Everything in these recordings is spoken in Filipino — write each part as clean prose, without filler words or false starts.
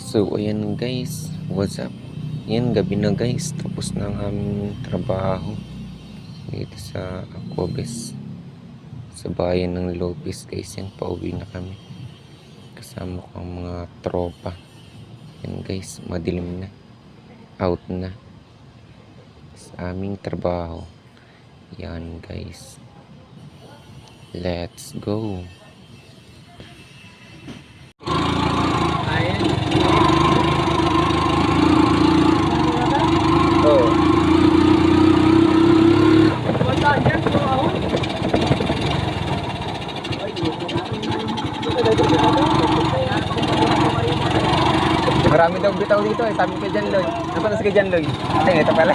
So, ayan guys, what's up? Yan, gabi na guys, tapos na ang aming trabaho dito sa Akobes, sa bayan ng Lopez guys. Yan, pauwi na kami kasama ko ang mga tropa. Yan guys, madilim na, out na sa aming trabaho. Yan guys, let's go. Marami daw bitaw dito eh, sabi kay John Lloyd. Nasaan na si kay John Lloyd? Hindi, ito pala.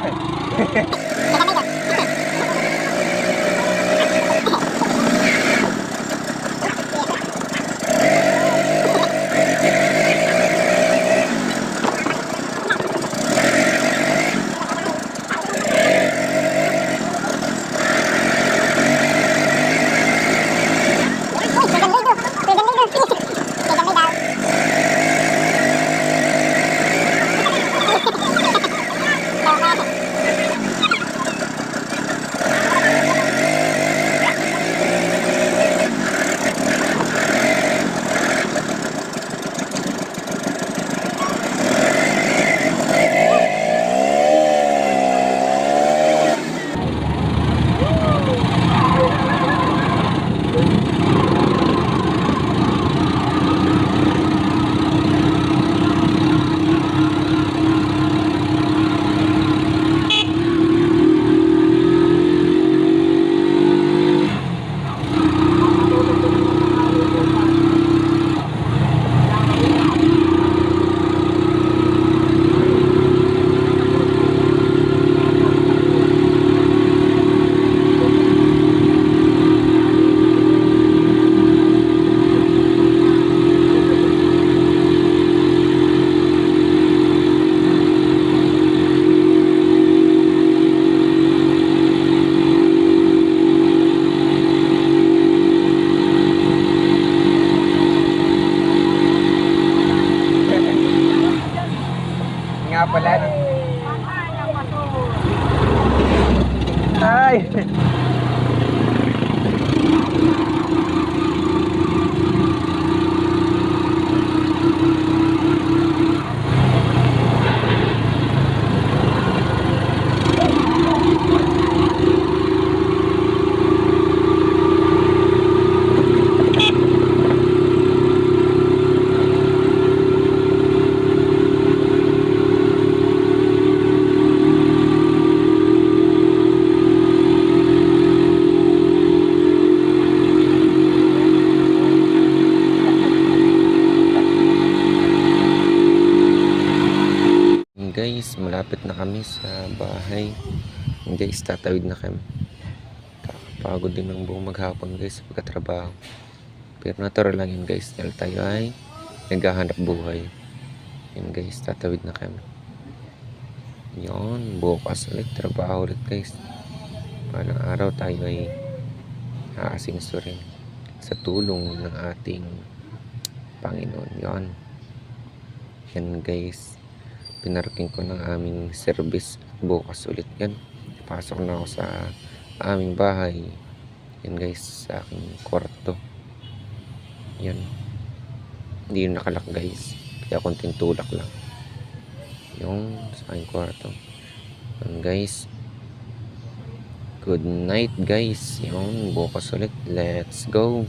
Nga pala. Ay! Guys, malapit na kami sa bahay. Guys, tatawid na kami. Kakapagod din ng buong maghapon guys sa pagkatrabaho. Pero natural lang yun guys, dahil tayo ay naghahanap buhay. Yan guys, tatawid na kami. Yon, bukas ulit trabaho ulit guys. Palang araw tayo ay aasingso rin sa tulong ng ating Panginoon. Yon. Yan guys, pinarking ko ng aming service. Bukas ulit yan, pasok na ako sa aming bahay. Yan guys, sa aking kwarto. Yan, hindi yun nakalak guys, kaya konting tulak lang yung sa aking kwarto. Yan guys, good night guys. Yung bukas ulit, let's go.